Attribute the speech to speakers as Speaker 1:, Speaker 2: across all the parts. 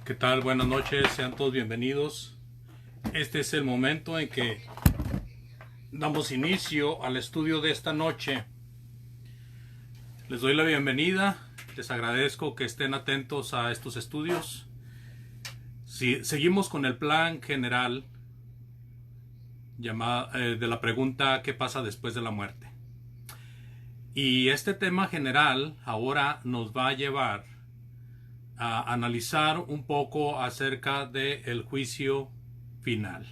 Speaker 1: ¿Qué tal? Buenas noches, sean todos bienvenidos. Este es el momento en que damos inicio al estudio de esta noche. Les doy la bienvenida, les agradezco que estén atentos a estos estudios. Seguimos con el plan general de la pregunta ¿qué pasa después de la muerte? Y este tema general ahora nos va a llevar a analizar un poco acerca del juicio final.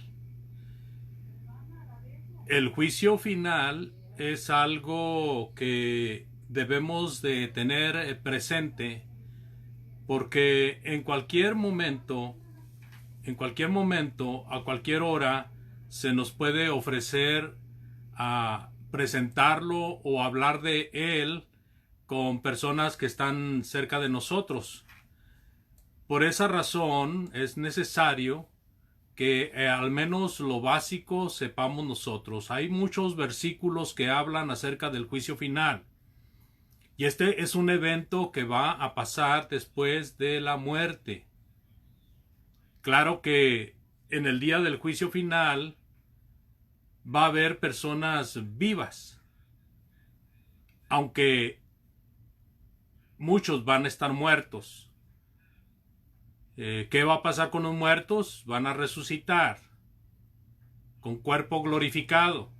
Speaker 1: El juicio final es algo que debemos de tener presente porque en cualquier momento, a cualquier hora, se nos puede ofrecer a presentarlo o hablar de él con personas que están cerca de nosotros. Por esa razón es necesario que al menos lo básico sepamos nosotros. Hay muchos versículos que hablan acerca del juicio final. Y este es un evento que va a pasar después de la muerte. Claro que en el día del juicio final va a haber personas vivas, aunque muchos van a estar muertos. ¿Qué va a pasar con los muertos? Van a resucitar con cuerpo glorificado.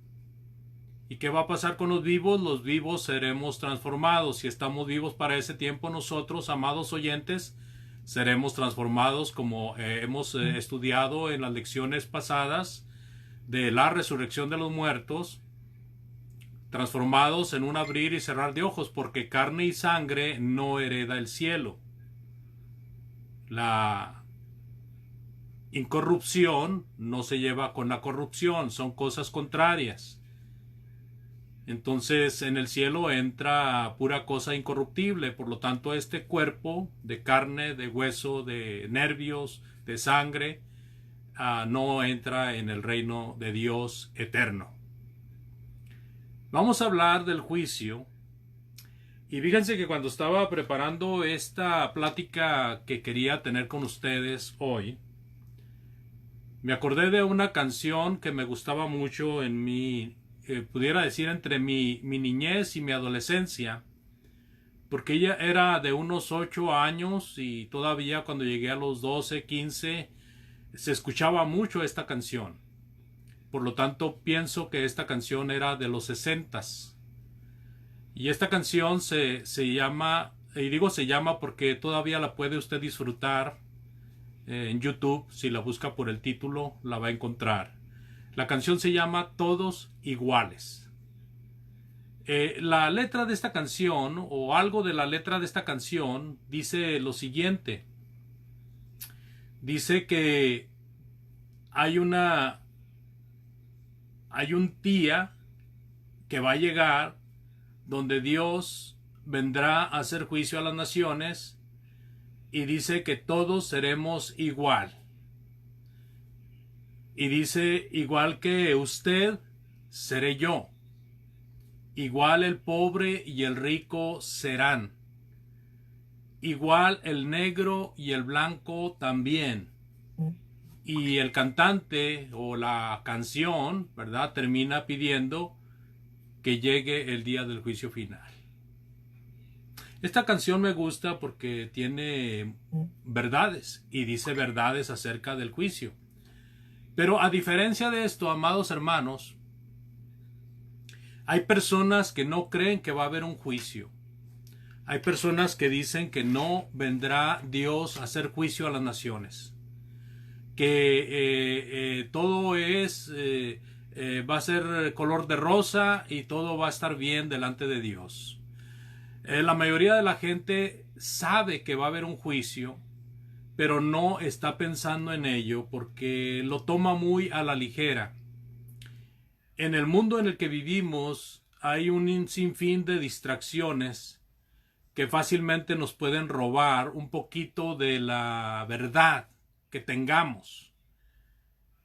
Speaker 1: ¿Y qué va a pasar con los vivos? Los vivos seremos transformados. Si estamos vivos para ese tiempo, nosotros, amados oyentes, seremos transformados como hemos estudiado en las lecciones pasadas de la resurrección de los muertos, transformados en un abrir y cerrar de ojos, porque carne y sangre no hereda el cielo. La incorrupción no se lleva con la corrupción, son cosas contrarias. Entonces en el cielo entra pura cosa incorruptible, por lo tanto este cuerpo de carne, de hueso, de nervios, de sangre, no entra en el reino de Dios eterno. Vamos a hablar del juicio. Y fíjense que cuando estaba preparando esta plática que quería tener con ustedes hoy, me acordé de una canción que me gustaba mucho en mi, pudiera decir, entre mi niñez y mi adolescencia, porque ella era de unos 8 años y todavía cuando llegué a los 12, 15, se escuchaba mucho esta canción. Por lo tanto, pienso que esta canción era de los 60s. Y esta canción se llama, y digo se llama porque todavía la puede usted disfrutar en YouTube. Si la busca por el título, la va a encontrar. La canción se llama Todos Iguales. La letra de esta canción, o algo de la letra de esta canción, dice lo siguiente. Dice que hay un día que va a llegar donde Dios vendrá a hacer juicio a las naciones y dice que todos seremos igual. Y dice, igual que usted, seré yo. Igual el pobre y el rico serán. Igual el negro y el blanco también. Y el cantante o la canción, ¿verdad?, termina pidiendo que llegue el día del juicio final. Esta canción me gusta porque tiene verdades y dice verdades acerca del juicio. Pero a diferencia de esto, amados hermanos, hay personas que no creen que va a haber un juicio. Hay personas que dicen que no vendrá Dios a hacer juicio a las naciones. Que todo va a ser color de rosa y todo va a estar bien delante de Dios. La mayoría de la gente sabe que va a haber un juicio, pero no está pensando en ello porque lo toma muy a la ligera. En el mundo en el que vivimos hay un sinfín de distracciones que fácilmente nos pueden robar un poquito de la verdad que tengamos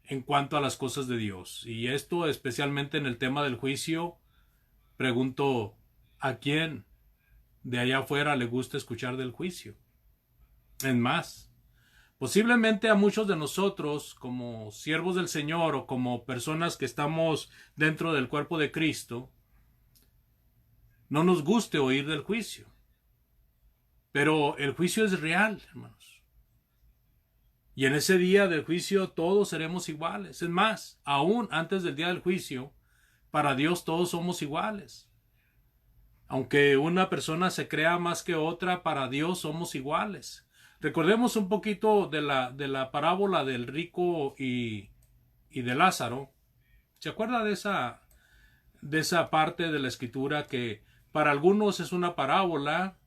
Speaker 1: en cuanto a las cosas de Dios. Y esto especialmente en el tema del juicio, pregunto, ¿a quién de allá afuera le gusta escuchar del juicio? Es más, Posiblemente a muchos de nosotros, como siervos del Señor o como personas que estamos dentro del cuerpo de Cristo, no nos guste oír del juicio. Pero el juicio es real, hermanos. Y en ese día del juicio todos seremos iguales. Es más, aún antes del día del juicio, para Dios todos somos iguales. Aunque una persona se crea más que otra, para Dios somos iguales. Recordemos un poquito de la parábola del rico y de Lázaro. ¿Se acuerda de esa parte de la escritura que para algunos es una parábola,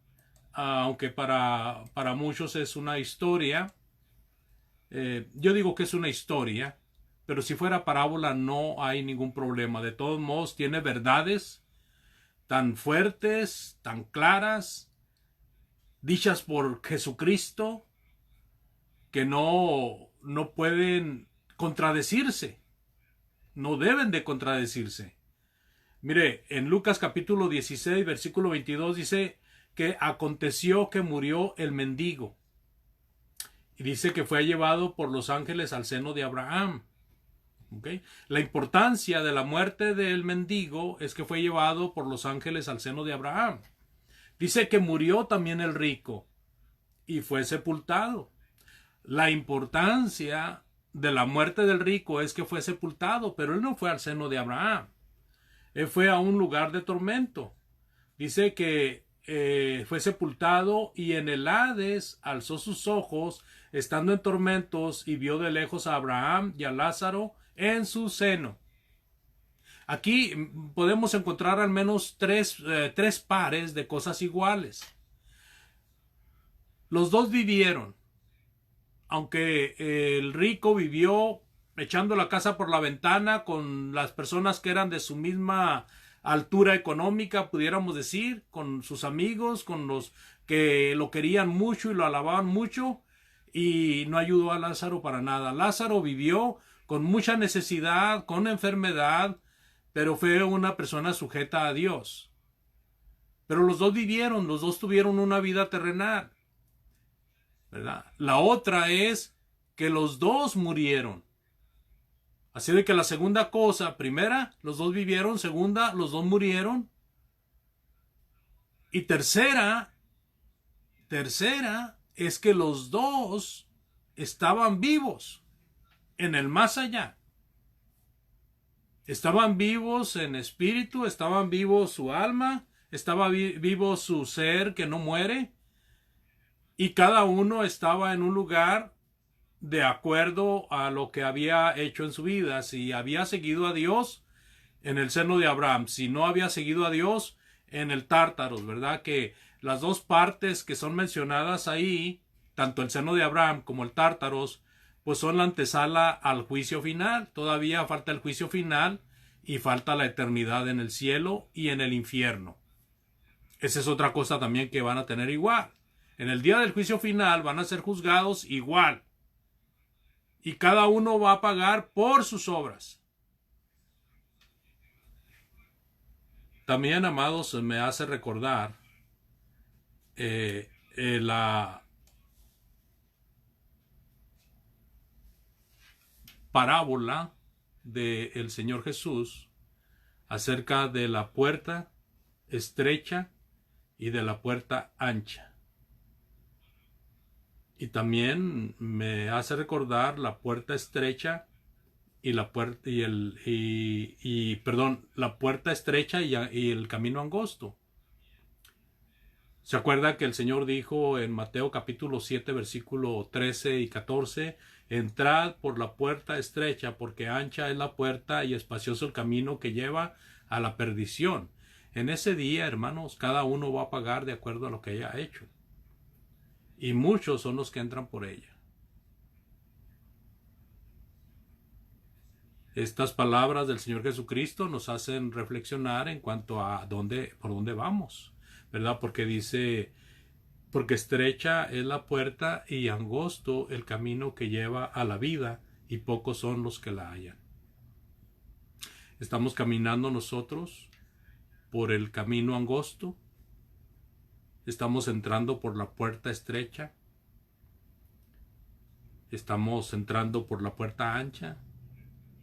Speaker 1: aunque para muchos es una historia? Yo digo que es una historia, pero si fuera parábola no hay ningún problema. De todos modos, tiene verdades tan fuertes, tan claras, dichas por Jesucristo, que no pueden contradecirse, no deben de contradecirse. Mire, en Lucas capítulo 16, versículo 22 dice que aconteció que murió el mendigo. Y dice que fue llevado por los ángeles al seno de Abraham. ¿Okay? La importancia de la muerte del mendigo es que fue llevado por los ángeles al seno de Abraham. Dice que murió también el rico y fue sepultado. La importancia de la muerte del rico es que fue sepultado, pero él no fue al seno de Abraham. Él fue a un lugar de tormento. Dice que fue sepultado y en el Hades alzó sus ojos, estando en tormentos, y vio de lejos a Abraham y a Lázaro en su seno. Aquí podemos encontrar al menos tres pares de cosas iguales. Los dos vivieron. Aunque el rico vivió echando la casa por la ventana con las personas que eran de su misma altura económica, pudiéramos decir, con sus amigos, con los que lo querían mucho y lo alababan mucho, y no ayudó a Lázaro para nada. Lázaro vivió con mucha necesidad, con enfermedad, pero fue una persona sujeta a Dios. Pero los dos vivieron, los dos tuvieron una vida terrenal, ¿verdad? La otra es que los dos murieron. Así de que la segunda cosa, primera, los dos vivieron, segunda, los dos murieron. Y tercera es que los dos estaban vivos en el más allá. Estaban vivos en espíritu, estaban vivos su alma, estaba vivo su ser que no muere, y cada uno estaba en un lugar de acuerdo a lo que había hecho en su vida. Si había seguido a Dios, en el seno de Abraham; si no había seguido a Dios, en el Tártaros, ¿verdad? Que las dos partes que son mencionadas ahí, tanto el seno de Abraham como el Tártaros, pues son la antesala al juicio final. Todavía falta el juicio final y falta la eternidad en el cielo y en el infierno. Esa es otra cosa también que van a tener igual. En el día del juicio final van a ser juzgados igual. Y cada uno va a pagar por sus obras. También, amados, me hace recordar la parábola del Señor Jesús acerca de la puerta estrecha y de la puerta ancha. Y también me hace recordar la puerta estrecha y la puerta la puerta estrecha y el camino angosto. ¿Se acuerda que el Señor dijo en Mateo capítulo 7, versículo 13 y 14? Entrad por la puerta estrecha, porque ancha es la puerta y espacioso el camino que lleva a la perdición. En ese día, hermanos, cada uno va a pagar de acuerdo a lo que haya hecho. Y muchos son los que entran por ella. Estas palabras del Señor Jesucristo nos hacen reflexionar en cuanto a por dónde vamos, ¿verdad? Porque dice, porque estrecha es la puerta y angosto el camino que lleva a la vida, y pocos son los que la hallan. Estamos caminando nosotros por el camino angosto. Estamos entrando por la puerta estrecha. Estamos entrando por la puerta ancha.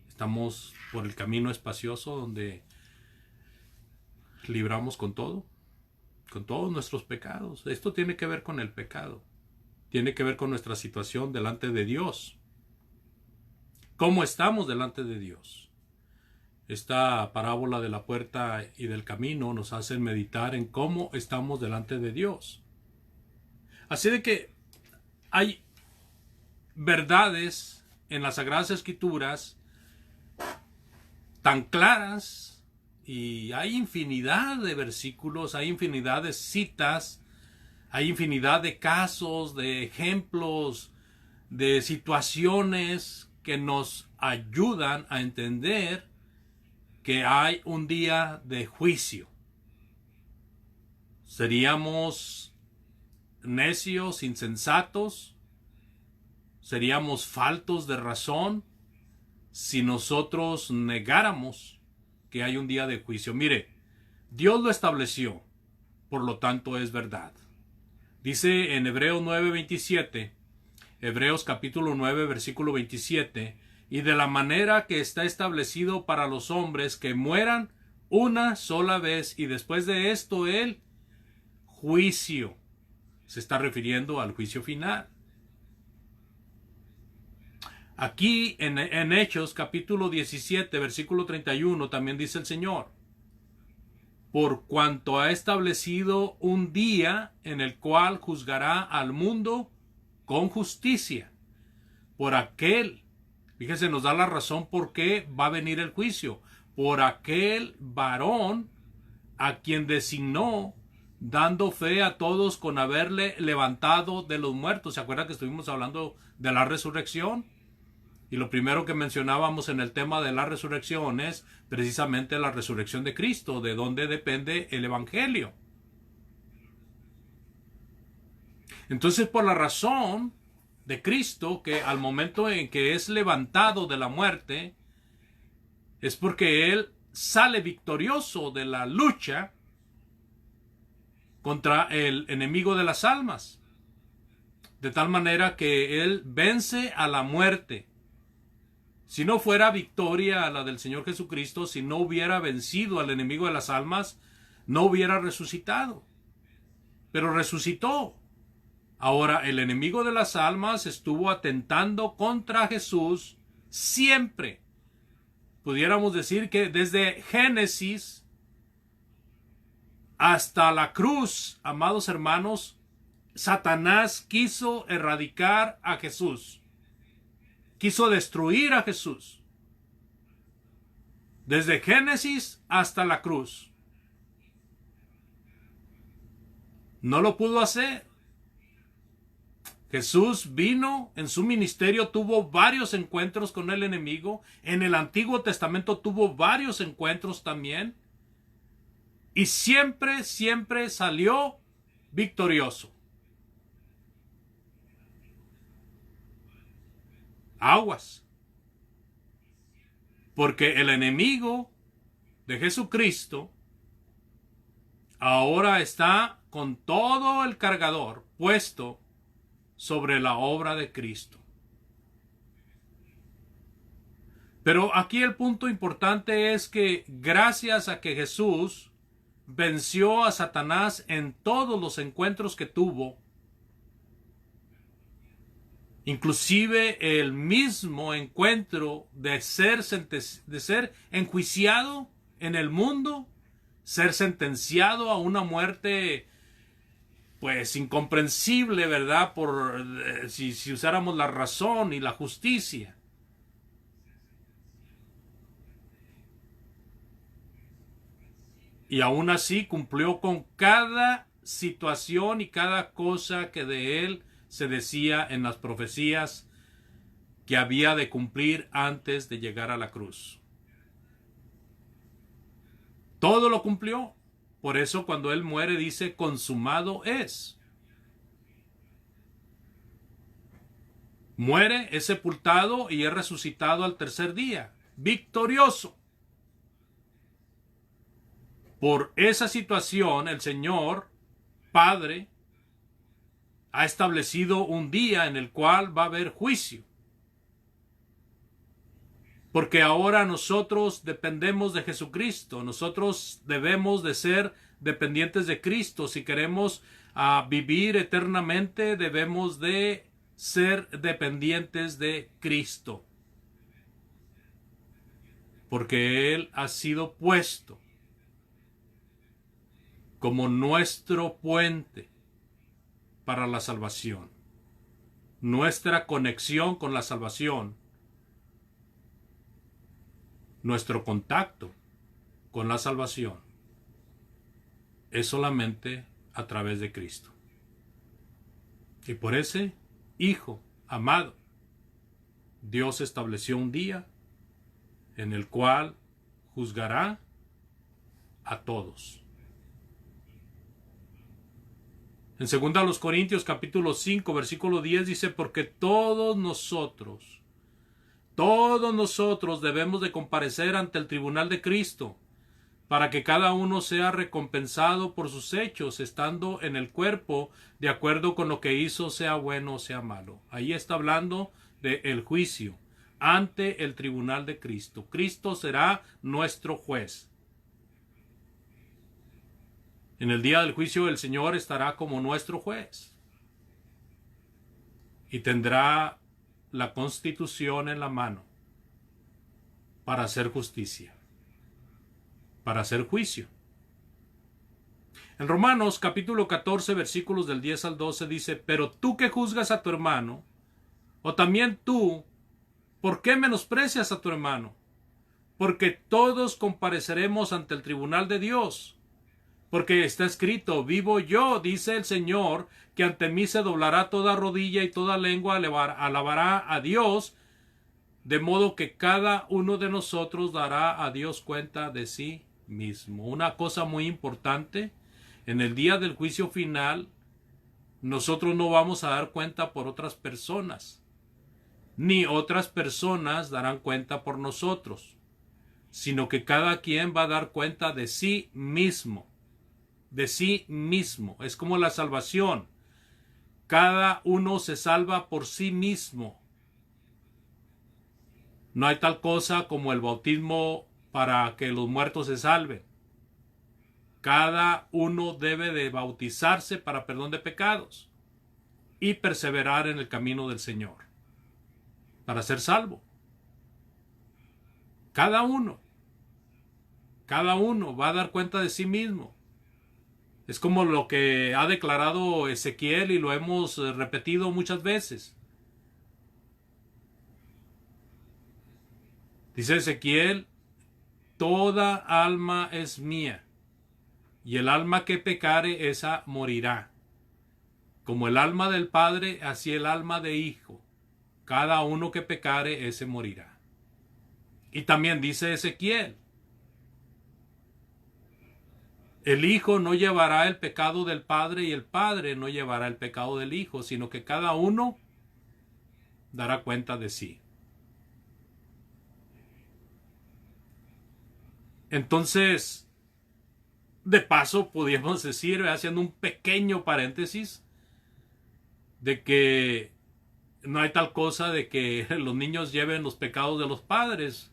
Speaker 1: Estamos por el camino espacioso donde libramos con todo, con todos nuestros pecados. Esto tiene que ver con el pecado. Tiene que ver con nuestra situación delante de Dios. ¿Cómo estamos delante de Dios? Esta parábola de la puerta y del camino nos hace meditar en cómo estamos delante de Dios. Así de que hay verdades en las Sagradas Escrituras tan claras, y hay infinidad de versículos, hay infinidad de citas, hay infinidad de casos, de ejemplos, de situaciones que nos ayudan a entender que hay un día de juicio. Seríamos necios, insensatos, seríamos faltos de razón si nosotros negáramos que hay un día de juicio. Mire, Dios lo estableció, por lo tanto es verdad. Dice en Hebreos 9:27, Hebreos capítulo 9, versículo 27, y de la manera que está establecido para los hombres que mueran una sola vez, y después de esto el juicio. Se está refiriendo al juicio final. Aquí en Hechos capítulo 17, versículo 31, también dice el Señor: por cuanto ha establecido un día en el cual juzgará al mundo con justicia. Por aquel, fíjese, nos da la razón por qué va a venir el juicio. Por aquel varón a quien designó, dando fe a todos con haberle levantado de los muertos. ¿Se acuerdan que estuvimos hablando de la resurrección? Y lo primero que mencionábamos en el tema de la resurrección es precisamente la resurrección de Cristo, de donde depende el Evangelio. Entonces, por la razón de Cristo, que al momento en que es levantado de la muerte, es porque Él sale victorioso de la lucha contra el enemigo de las almas. De tal manera que Él vence a la muerte. Si no fuera victoria la del Señor Jesucristo, si no hubiera vencido al enemigo de las almas, no hubiera resucitado. Pero resucitó. Ahora, el enemigo de las almas estuvo atentando contra Jesús siempre. Pudiéramos decir que desde Génesis hasta la cruz, amados hermanos, Satanás quiso erradicar a Jesús. Quiso destruir a Jesús. Desde Génesis hasta la cruz. No lo pudo hacer. Jesús vino en su ministerio, tuvo varios encuentros con el enemigo. En el Antiguo Testamento tuvo varios encuentros también. Y siempre salió victorioso. Aguas. Porque el enemigo de Jesucristo ahora está con todo el cargador puesto sobre la obra de Cristo. Pero aquí el punto importante es que gracias a que Jesús venció a Satanás en todos los encuentros que tuvo, inclusive el mismo encuentro de ser enjuiciado en el mundo, ser sentenciado a una muerte pues incomprensible, ¿verdad? Si usáramos la razón y la justicia. Y aún así cumplió con cada situación y cada cosa que de él se decía en las profecías que había de cumplir antes de llegar a la cruz. Todo lo cumplió. Por eso cuando él muere dice: consumado es. Muere, es sepultado y es resucitado al tercer día, victorioso. Por esa situación el Señor Padre ha establecido un día en el cual va a haber juicio. Porque ahora nosotros dependemos de Jesucristo. Nosotros debemos de ser dependientes de Cristo. Si queremos vivir eternamente, debemos de ser dependientes de Cristo. Porque Él ha sido puesto como nuestro puente para la salvación. Nuestra conexión con la salvación. Nuestro contacto con la salvación es solamente a través de Cristo. Y por ese Hijo amado, Dios estableció un día en el cual juzgará a todos. En 2 Corintios capítulo 5 versículo 10 dice: porque todos nosotros debemos de comparecer ante el tribunal de Cristo, para que cada uno sea recompensado por sus hechos, estando en el cuerpo, de acuerdo con lo que hizo, sea bueno o sea malo. Ahí está hablando del juicio ante el tribunal de Cristo. Cristo será nuestro juez. En el día del juicio el Señor estará como nuestro juez y tendrá la Constitución en la mano para hacer justicia, para hacer juicio. En Romanos capítulo 14 versículos del 10 al 12 dice: pero tú que juzgas a tu hermano, o también tú, ¿por qué menosprecias a tu hermano? Porque todos compareceremos ante el tribunal de Dios. Porque está escrito: vivo yo, dice el Señor, que ante mí se doblará toda rodilla y toda lengua alabará a Dios, de modo que cada uno de nosotros dará a Dios cuenta de sí mismo. Una cosa muy importante, en el día del juicio final, nosotros no vamos a dar cuenta por otras personas, ni otras personas darán cuenta por nosotros, sino que cada quien va a dar cuenta de sí mismo. De sí mismo. Es como la salvación. Cada uno se salva por sí mismo. No hay tal cosa como el bautismo para que los muertos se salven. Cada uno debe de bautizarse para perdón de pecados y perseverar en el camino del Señor para ser salvo. Cada uno va a dar cuenta de sí mismo. Es como lo que ha declarado Ezequiel y lo hemos repetido muchas veces. Dice Ezequiel: toda alma es mía, y el alma que pecare, esa morirá. Como el alma del Padre, así el alma de Hijo. Cada uno que pecare, ese morirá. Y también dice Ezequiel: el Hijo no llevará el pecado del Padre y el Padre no llevará el pecado del Hijo, sino que cada uno dará cuenta de sí. Entonces, de paso, podríamos decir, haciendo un pequeño paréntesis, de que no hay tal cosa de que los niños lleven los pecados de los padres,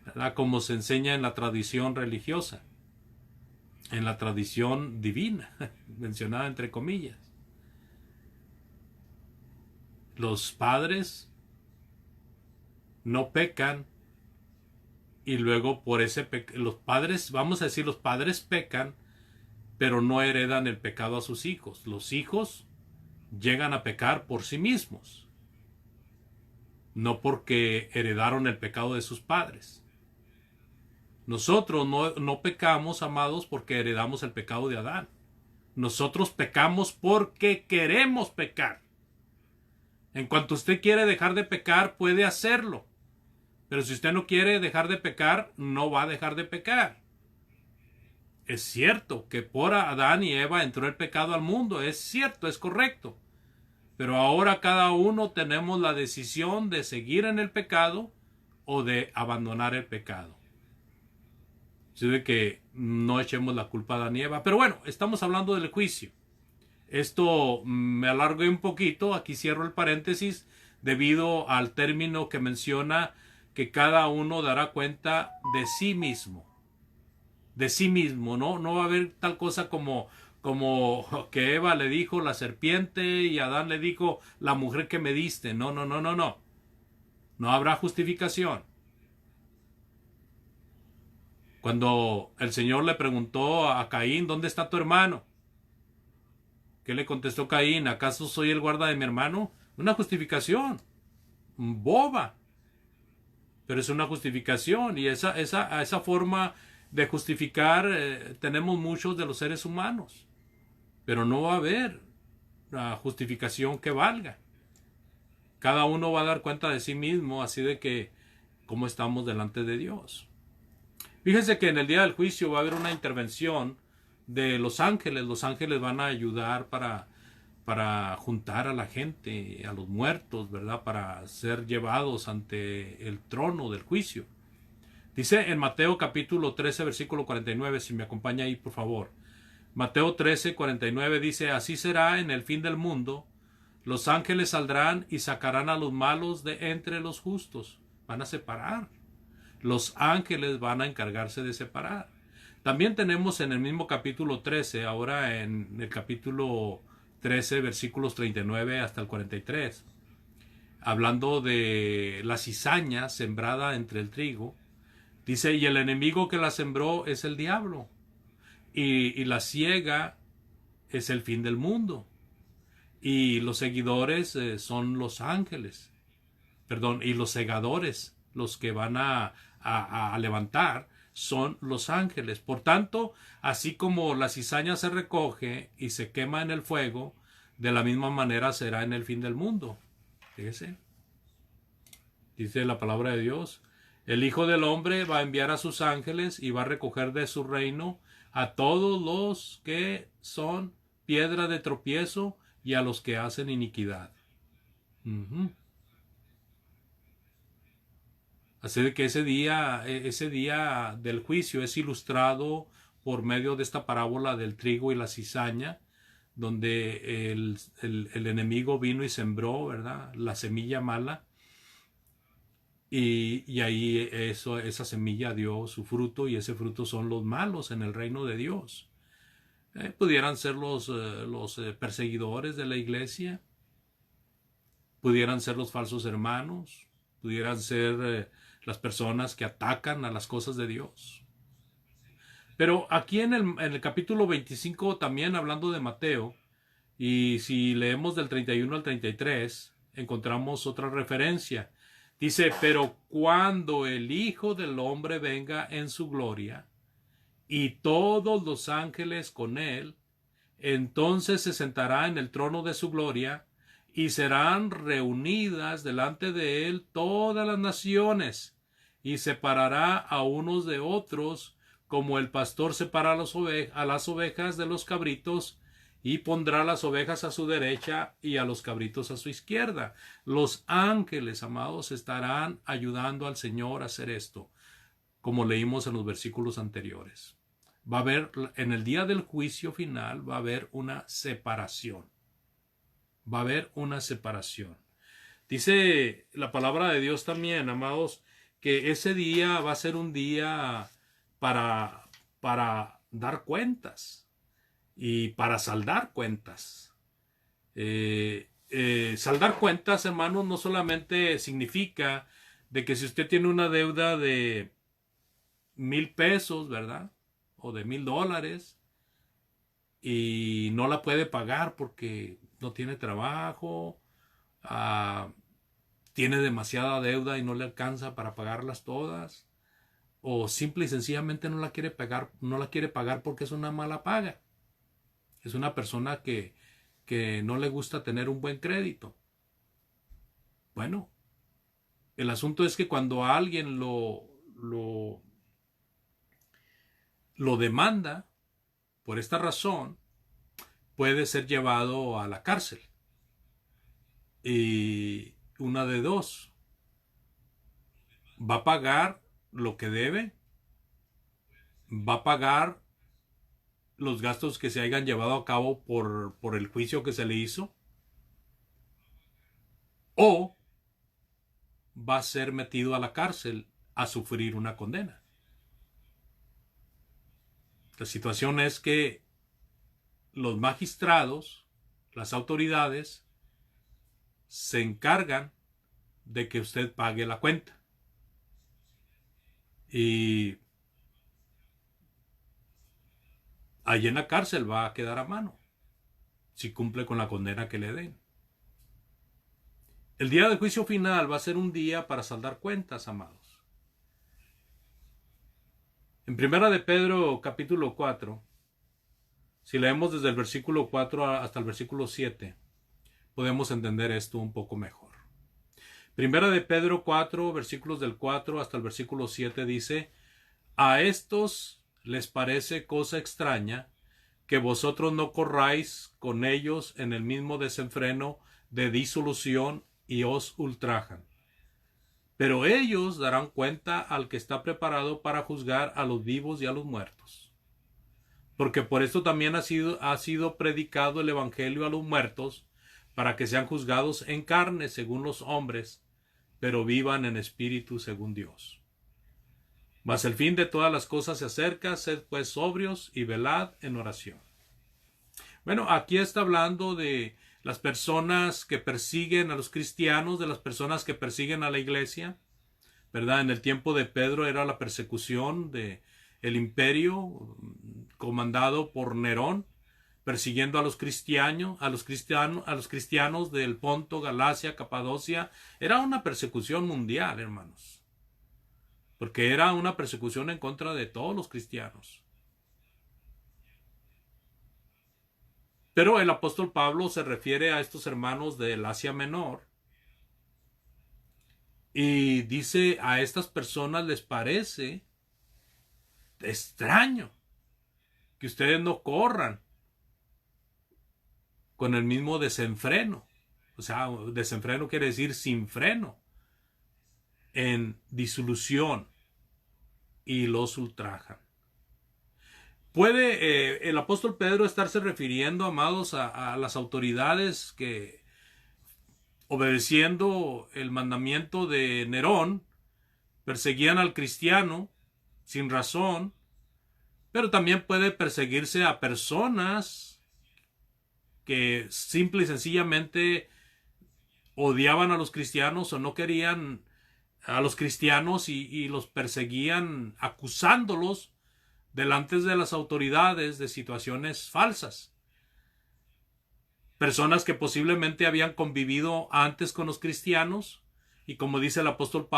Speaker 1: ¿verdad? Como se enseña en la tradición religiosa, en la tradición divina, mencionada entre comillas. Los padres no pecan y luego por ese los padres, vamos a decir, los padres pecan, pero no heredan el pecado a sus hijos. Los hijos llegan a pecar por sí mismos, no porque heredaron el pecado de sus padres. Nosotros no pecamos, amados, porque heredamos el pecado de Adán. Nosotros pecamos porque queremos pecar. En cuanto usted quiere dejar de pecar, puede hacerlo. Pero si usted no quiere dejar de pecar, no va a dejar de pecar. Es cierto que por Adán y Eva entró el pecado al mundo. Es cierto, es correcto. Pero ahora cada uno tenemos la decisión de seguir en el pecado o de abandonar el pecado. Así de que no echemos la culpa a Adán y Eva. Pero bueno, estamos hablando del juicio. Esto me alargué un poquito, aquí cierro el paréntesis, debido al término que menciona que cada uno dará cuenta de sí mismo. De sí mismo, ¿no? No va a haber tal cosa como que Eva le dijo la serpiente y Adán le dijo la mujer que me diste. No, no, no, no, no. No habrá justificación. Cuando el Señor le preguntó a Caín, ¿dónde está tu hermano? ¿Qué le contestó Caín? ¿Acaso soy el guarda de mi hermano? Una justificación boba, pero es una justificación, y esa forma de justificar tenemos muchos de los seres humanos, pero no va a haber una justificación que valga. Cada uno va a dar cuenta de sí mismo, así de que cómo estamos delante de Dios. Fíjense que en el día del juicio va a haber una intervención de los ángeles. Los ángeles van a ayudar para juntar a la gente, a los muertos, ¿verdad? Para ser llevados ante el trono del juicio. Dice en Mateo capítulo 13, versículo 49, si me acompaña ahí, por favor. Mateo 13, 49 dice, así será en el fin del mundo. Los ángeles saldrán y sacarán a los malos de entre los justos. Van a separar. Los ángeles van a encargarse de separar. También tenemos en el mismo capítulo 13, ahora en el capítulo 13, versículos 39 hasta el 43, hablando de la cizaña sembrada entre el trigo, dice, y el enemigo que la sembró es el diablo, y la siega es el fin del mundo, y los seguidores son los ángeles, perdón, y los segadores, los que van a levantar, son los ángeles. Por tanto, así como la cizaña se recoge y se quema en el fuego, de la misma manera será en el fin del mundo. Fíjese, dice la palabra de Dios, el Hijo del Hombre va a enviar a sus ángeles y va a recoger de su reino a todos los que son piedra de tropiezo y a los que hacen iniquidad. Así de que ese día del juicio es ilustrado por medio de esta parábola del trigo y la cizaña, donde el enemigo vino y sembró, ¿verdad?, la semilla mala, y ahí esa semilla dio su fruto, y ese fruto son los malos en el reino de Dios. Pudieran ser los perseguidores de la iglesia, pudieran ser los falsos hermanos, pudieran ser las personas que atacan a las cosas de Dios. Pero aquí en el capítulo 25, también hablando de Mateo, y si leemos del 31 al 33, encontramos otra referencia. Dice, pero cuando el Hijo del Hombre venga en su gloria, y todos los ángeles con él, entonces se sentará en el trono de su gloria, y serán reunidas delante de él todas las naciones, y separará a unos de otros, como el pastor separa a las ovejas de los cabritos, y pondrá las ovejas a su derecha y a los cabritos a su izquierda. Los ángeles, amados, estarán ayudando al Señor a hacer esto, como leímos en los versículos anteriores. Va a haber, en el día del juicio final, va a haber una separación. Va a haber una separación. Dice la palabra de Dios también, amados, que ese día va a ser un día para dar cuentas y para saldar cuentas. Saldar cuentas, hermanos, no solamente significa de que si usted tiene una deuda de 1,000 pesos, ¿verdad?, o de $1,000, y no la puede pagar porque no tiene trabajo, tiene demasiada deuda y no le alcanza para pagarlas todas, o simple y sencillamente no la quiere pagar porque es una mala paga. Es una persona que no le gusta tener un buen crédito. Bueno, el asunto es que cuando a alguien lo demanda por esta razón, puede ser llevado a la cárcel. Y una de dos: va a pagar lo que debe, va a pagar los gastos que se hayan llevado a cabo por el juicio que se le hizo, o va a ser metido a la cárcel a sufrir una condena. La situación es que los magistrados, las autoridades, se encargan de que usted pague la cuenta. Y allí en la cárcel va a quedar a mano si cumple con la condena que le den. El día del juicio final va a ser un día para saldar cuentas, amados. En Primera de Pedro, capítulo 4, si leemos desde el versículo 4 hasta el versículo 7, podemos entender esto un poco mejor. Primera de Pedro 4, versículos del 4 hasta el versículo 7 dice: a estos les parece cosa extraña que vosotros no corráis con ellos en el mismo desenfreno de disolución y os ultrajan. Pero ellos darán cuenta al que está preparado para juzgar a los vivos y a los muertos. Porque por esto también ha sido predicado el evangelio a los muertos, para que sean juzgados en carne según los hombres, pero vivan en espíritu según Dios. Mas el fin de todas las cosas se acerca, sed pues sobrios y velad en oración. Bueno, aquí está hablando de las personas que persiguen a los cristianos, de las personas que persiguen a la iglesia, ¿verdad? En el tiempo de Pedro era la persecución de el imperio comandado por Nerón, persiguiendo a los cristianos del Ponto, Galacia, Capadocia. Era una persecución mundial, hermanos, porque era una persecución en contra de todos los cristianos. Pero el apóstol Pablo se refiere a estos hermanos del Asia Menor y dice: a estas personas les parece extraño que ustedes no corran con el mismo desenfreno. O sea, desenfreno quiere decir sin freno, en disolución, y los ultrajan. ¿Puede el apóstol Pedro estarse refiriendo, amados, a las autoridades que, obedeciendo el mandamiento de Nerón, perseguían al cristiano sin razón? Pero también puede perseguirse a personas que simple y sencillamente odiaban a los cristianos o no querían a los cristianos y los perseguían acusándolos delante de las autoridades de situaciones falsas. Personas que posiblemente habían convivido antes con los cristianos, y como dice el apóstol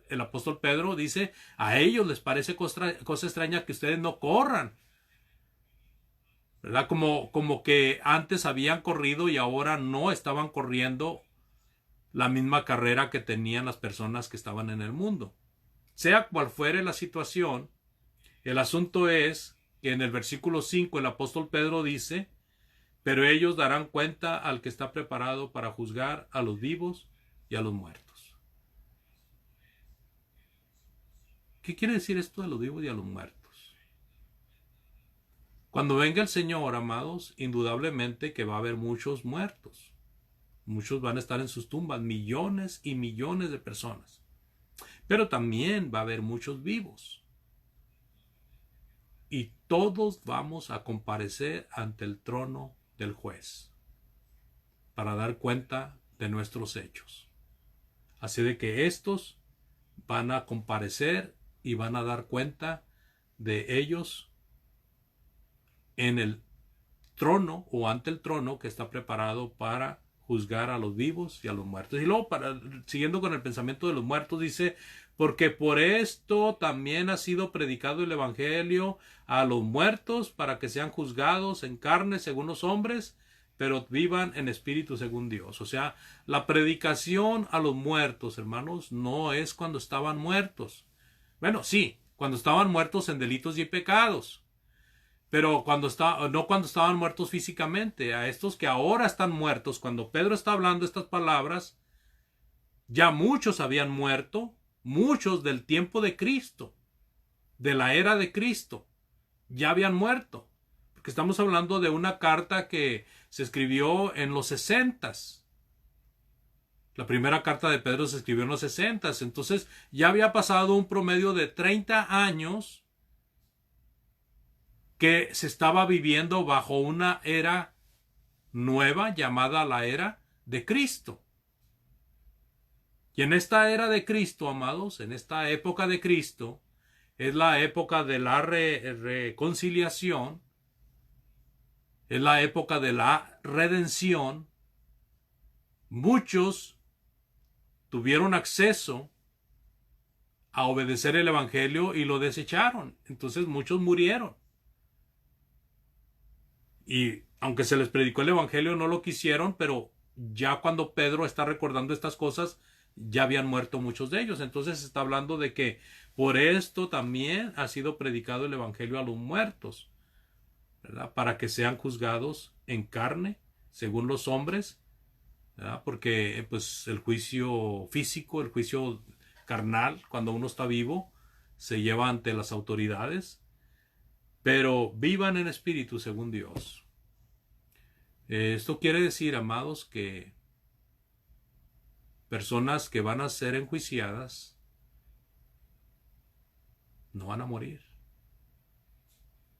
Speaker 1: el apóstol Pedro dice: a ellos les parece cosa extraña que ustedes no corran, ¿verdad? Como que antes habían corrido y ahora no estaban corriendo la misma carrera que tenían las personas que estaban en el mundo. Sea cual fuere la situación, el asunto es que en el versículo 5 el apóstol Pedro dice: pero ellos darán cuenta al que está preparado para juzgar a los vivos y a los muertos. ¿Qué quiere decir esto de los vivos y a los muertos? Cuando venga el Señor, amados, indudablemente que va a haber muchos muertos. Muchos van a estar en sus tumbas, millones y millones de personas. Pero también va a haber muchos vivos. Y todos vamos a comparecer ante el trono del juez para dar cuenta de nuestros hechos. Así de que estos van a comparecer y van a dar cuenta de ellos en el trono o ante el trono que está preparado para juzgar a los vivos y a los muertos. Y luego, siguiendo con el pensamiento de los muertos, dice: porque por esto también ha sido predicado el evangelio a los muertos, para que sean juzgados en carne según los hombres, pero vivan en espíritu según Dios. O sea, la predicación a los muertos, hermanos, no es cuando estaban muertos. Bueno, sí, cuando estaban muertos en delitos y pecados, pero no cuando estaban muertos físicamente. A estos que ahora están muertos, cuando Pedro está hablando estas palabras, ya muchos habían muerto, muchos del tiempo de Cristo, de la era de Cristo, ya habían muerto. Porque estamos hablando de una carta que se escribió en los 60s. La primera carta de Pedro se escribió en los 60s. Entonces ya había pasado un promedio de 30 años que se estaba viviendo bajo una era nueva llamada la era de Cristo. Y en esta era de Cristo, amados, en esta época de Cristo, es la época de la reconciliación, es la época de la redención. Muchos tuvieron acceso a obedecer el evangelio y lo desecharon. Entonces muchos murieron. Y aunque se les predicó el evangelio, no lo quisieron, pero ya cuando Pedro está recordando estas cosas, ya habían muerto muchos de ellos. Entonces está hablando de que por esto también ha sido predicado el evangelio a los muertos, ¿verdad? Para que sean juzgados en carne, según los hombres, ¿verdad? Porque pues el juicio físico, el juicio carnal, cuando uno está vivo, se lleva ante las autoridades, pero vivan en espíritu según Dios. Esto quiere decir, amados, que personas que van a ser enjuiciadas no van a morir,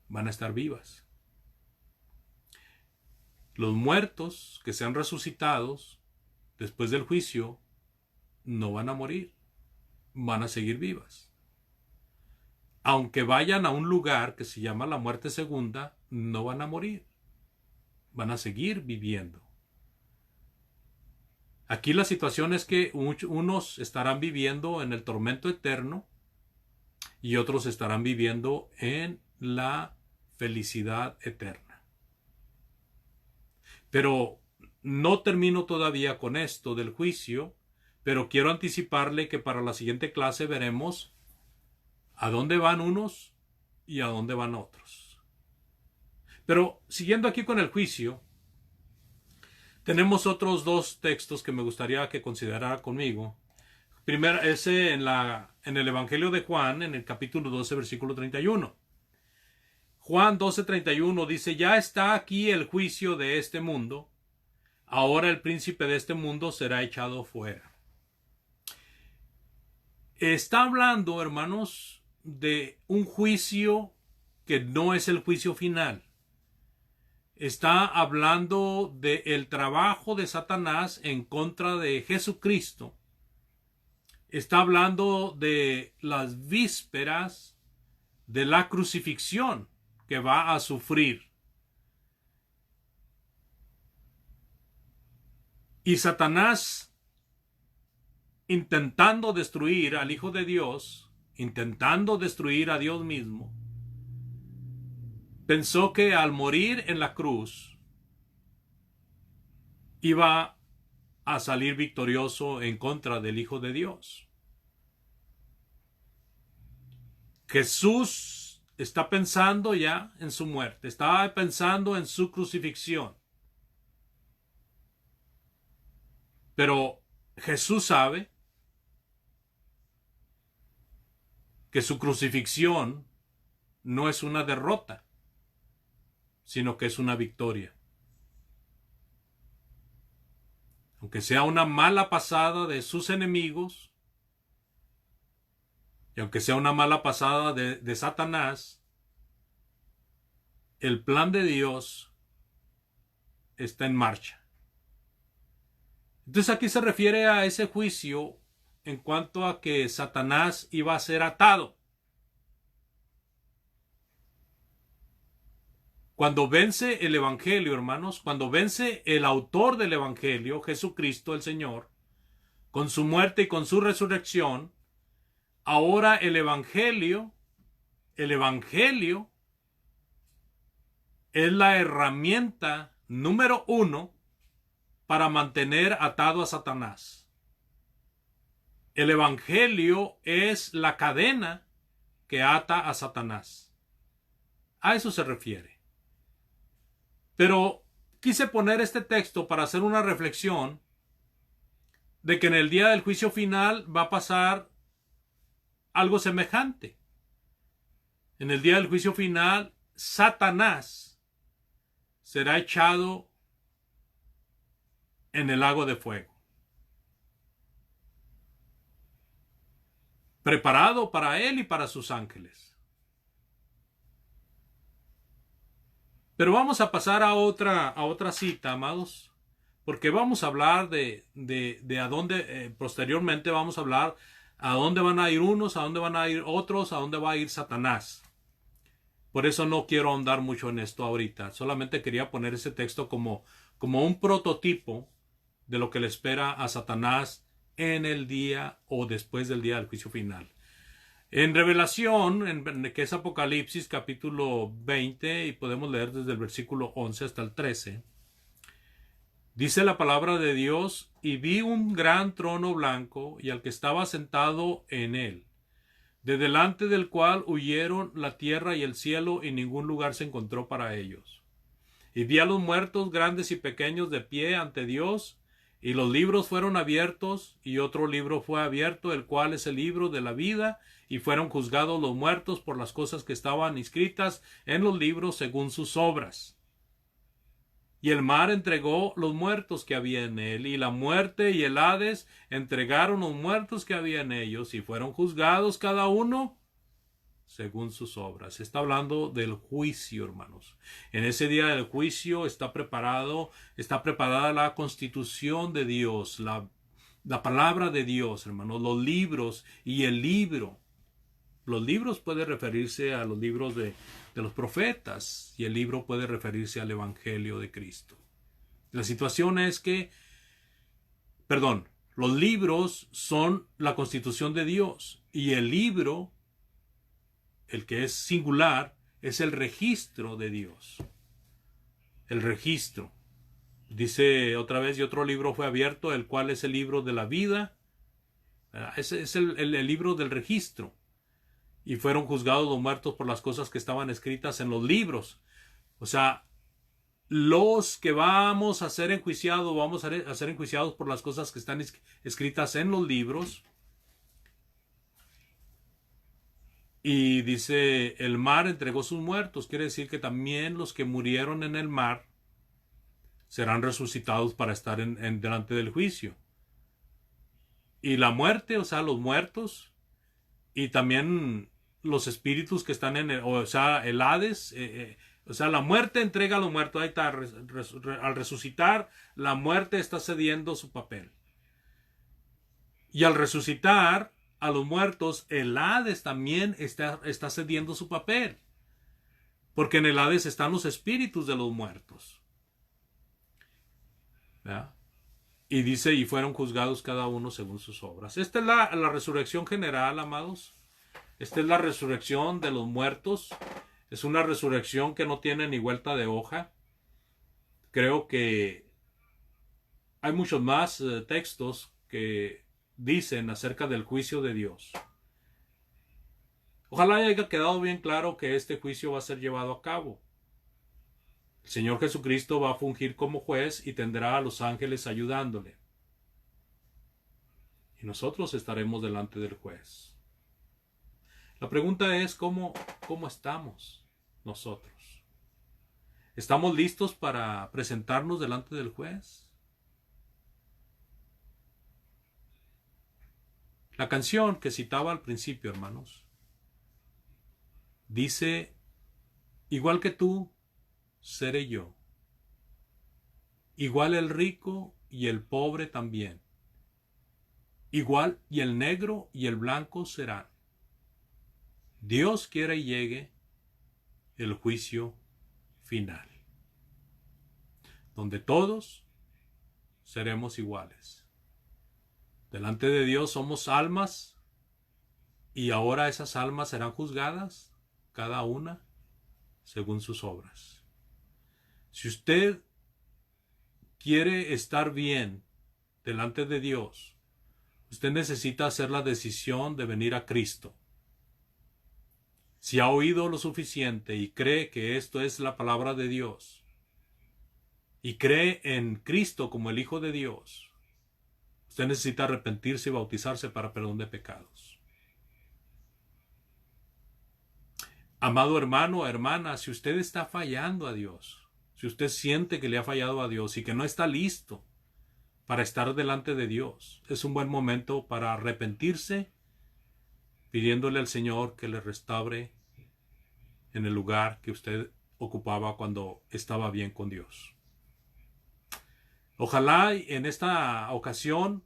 Speaker 1: van a estar vivas. Los muertos que sean resucitados después del juicio no van a morir, van a seguir vivas. Aunque vayan a un lugar que se llama la muerte segunda, no van a morir, van a seguir viviendo. Aquí la situación es que unos estarán viviendo en el tormento eterno y otros estarán viviendo en la felicidad eterna. Pero no termino todavía con esto del juicio, pero quiero anticiparle que para la siguiente clase veremos a dónde van unos y a dónde van otros. Pero siguiendo aquí con el juicio, tenemos otros dos textos que me gustaría que considerara conmigo. Primero, ese en el Evangelio de Juan, en el capítulo 12, versículo 31. Juan 12:31 dice: ya está aquí el juicio de este mundo. Ahora el príncipe de este mundo será echado fuera. Está hablando, hermanos, de un juicio que no es el juicio final. Está hablando del trabajo de Satanás en contra de Jesucristo. Está hablando de las vísperas de la crucifixión que va a sufrir. Y Satanás, intentando destruir al Hijo de Dios, intentando destruir a Dios mismo, pensó que al morir en la cruz iba a salir victorioso en contra del Hijo de Dios. Jesús está pensando ya en su muerte, está pensando en su crucifixión. Pero Jesús sabe que su crucifixión no es una derrota, sino que es una victoria. Aunque sea una mala pasada de sus enemigos, y aunque sea una mala pasada de Satanás, el plan de Dios está en marcha. Entonces aquí se refiere a ese juicio en cuanto a que Satanás iba a ser atado. Cuando vence el Evangelio, hermanos, cuando vence el autor del Evangelio, Jesucristo el Señor, con su muerte y con su resurrección, ahora el Evangelio es la herramienta número 1 para mantener atado a Satanás. El Evangelio es la cadena que ata a Satanás. A eso se refiere. Pero quise poner este texto para hacer una reflexión de que en el día del juicio final va a pasar algo semejante. En el día del juicio final, Satanás será echado en el lago de fuego, preparado para él y para sus ángeles. Pero vamos a pasar a otra cita, amados, porque vamos a hablar de a dónde, posteriormente vamos a hablar a dónde van a ir unos, a dónde van a ir otros, a dónde va a ir Satanás. Por eso no quiero ahondar mucho en esto ahorita. Solamente quería poner ese texto como un prototipo de lo que le espera a Satanás en el día o después del día del juicio final. En Revelación, que es Apocalipsis capítulo 20, y podemos leer desde el versículo 11 hasta el 13, dice la palabra de Dios: y vi un gran trono blanco y al que estaba sentado en él, de delante del cual huyeron la tierra y el cielo, y ningún lugar se encontró para ellos. Y vi a los muertos, grandes y pequeños, de pie ante Dios, y los libros fueron abiertos, y otro libro fue abierto, el cual es el libro de la vida, y fueron juzgados los muertos por las cosas que estaban inscritas en los libros según sus obras. Y el mar entregó los muertos que había en él, y la muerte y el Hades entregaron los muertos que había en ellos, y fueron juzgados cada uno según sus obras. Está hablando del juicio, hermanos. En ese día del juicio está preparada la constitución de Dios, la palabra de Dios, hermanos, los libros y el libro. Los libros puede referirse a los libros de los profetas, y el libro puede referirse al Evangelio de Cristo. La situación es que, los libros son la constitución de Dios, y el libro, el que es singular, es el registro de Dios. El registro. Dice otra vez: y otro libro fue abierto, el cual es el libro de la vida. Ese es el libro del registro. Y fueron juzgados los muertos por las cosas que estaban escritas en los libros. O sea, los que vamos a ser enjuiciados por las cosas que están escritas en los libros. Y dice: el mar entregó sus muertos. Quiere decir que también los que murieron en el mar serán resucitados para estar delante del juicio. Y la muerte, o sea, los muertos, y también los espíritus que están el Hades, o sea, la muerte entrega a los muertos. Ahí está, al resucitar, la muerte está cediendo su papel. Y al resucitar a los muertos, el Hades también está cediendo su papel. Porque en el Hades están los espíritus de los muertos. ¿Verdad? Y dice: y fueron juzgados cada uno según sus obras. Esta es la resurrección general, amados. Esta es la resurrección de los muertos. Es una resurrección que no tiene ni vuelta de hoja. Creo que hay muchos más textos que dicen acerca del juicio de Dios. Ojalá haya quedado bien claro que este juicio va a ser llevado a cabo. El Señor Jesucristo va a fungir como juez y tendrá a los ángeles ayudándole. Y nosotros estaremos delante del juez. La pregunta es: ¿cómo estamos nosotros? ¿Estamos listos para presentarnos delante del juez? La canción que citaba al principio, hermanos, dice: igual que tú, seré yo. Igual el rico y el pobre también. Igual y el negro y el blanco serán. Dios quiere y llegue el juicio final, donde todos seremos iguales. Delante de Dios somos almas, y ahora esas almas serán juzgadas, cada una según sus obras. Si usted quiere estar bien delante de Dios, usted necesita hacer la decisión de venir a Cristo. Si ha oído lo suficiente y cree que esto es la palabra de Dios, y cree en Cristo como el Hijo de Dios, usted necesita arrepentirse y bautizarse para perdón de pecados. Amado hermano o hermana, si usted está fallando a Dios, si usted siente que le ha fallado a Dios y que no está listo para estar delante de Dios, es un buen momento para arrepentirse, pidiéndole al Señor que le restaure en el lugar que usted ocupaba cuando estaba bien con Dios. Ojalá en esta ocasión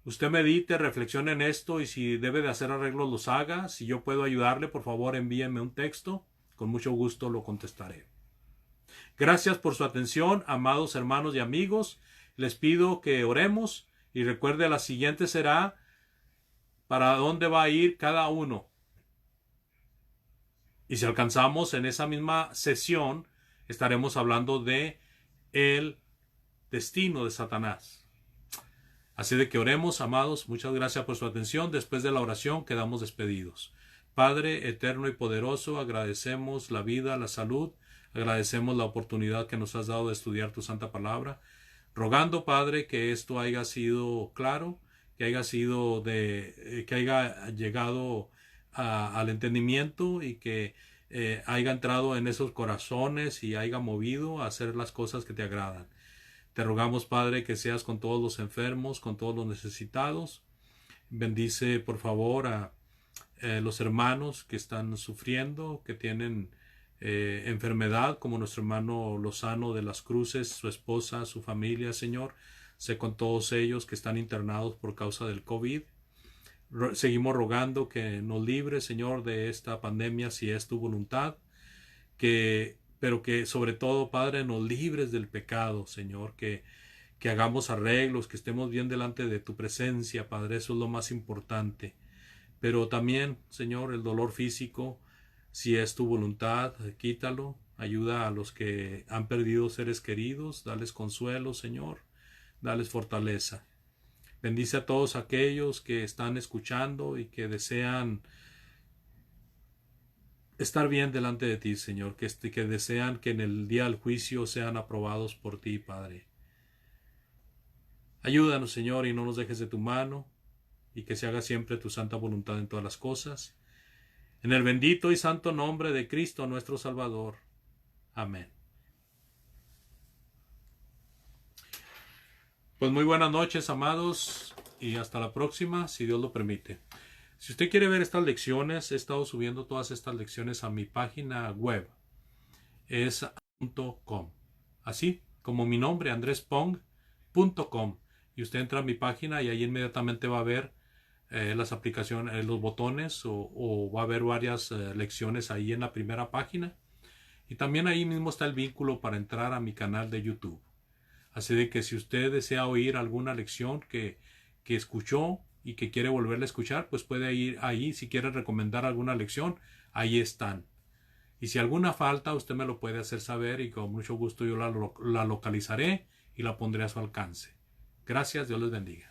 Speaker 1: usted medite, reflexione en esto y si debe de hacer arreglos los haga. Si yo puedo ayudarle, por favor envíeme un texto. Con mucho gusto lo contestaré. Gracias por su atención, amados hermanos y amigos. Les pido que oremos y recuerde, la siguiente será para dónde va a ir cada uno. Y si alcanzamos en esa misma sesión, estaremos hablando de el destino de Satanás. Así de que oremos, amados. Muchas gracias por su atención. Después de la oración quedamos despedidos. Padre eterno y poderoso, agradecemos la vida, la salud, agradecemos la oportunidad que nos has dado de estudiar tu santa palabra, rogando, Padre, que esto haya sido claro, que haya sido que haya llegado al entendimiento y que haya entrado en esos corazones y haya movido a hacer las cosas que te agradan. Te rogamos, Padre, que seas con todos los enfermos, con todos los necesitados. Bendice, por favor, a los hermanos que están sufriendo, que tienen enfermedad, como nuestro hermano Lozano de las Cruces, su esposa, su familia, Señor. Sé con todos ellos que están internados por causa del COVID. Seguimos rogando que nos libre, Señor, de esta pandemia, si es tu voluntad, pero que sobre todo, Padre, nos libres del pecado, Señor, que hagamos arreglos, que estemos bien delante de tu presencia, Padre, eso es lo más importante. Pero también, Señor, el dolor físico, si es tu voluntad, quítalo, ayuda a los que han perdido seres queridos, dales consuelo, Señor, dales fortaleza. Bendice a todos aquellos que están escuchando y que desean estar bien delante de ti, Señor, que desean que en el día del juicio sean aprobados por ti, Padre. Ayúdanos, Señor, y no nos dejes de tu mano, y que se haga siempre tu santa voluntad en todas las cosas. En el bendito y santo nombre de Cristo nuestro Salvador. Amén. Pues muy buenas noches, amados, y hasta la próxima, si Dios lo permite. Si usted quiere ver estas lecciones, he estado subiendo todas estas lecciones a mi página web. Es .com. Así como mi nombre, andrespong.com. Y usted entra a mi página y ahí inmediatamente va a ver las aplicaciones, los botones o va a haber varias lecciones ahí en la primera página. Y también ahí mismo está el vínculo para entrar a mi canal de YouTube. Así de que si usted desea oír alguna lección que escuchó y que quiere volverla a escuchar, pues puede ir ahí. Si quiere recomendar alguna lección, ahí están. Y si alguna falta, usted me lo puede hacer saber y con mucho gusto yo la localizaré y la pondré a su alcance. Gracias, Dios les bendiga.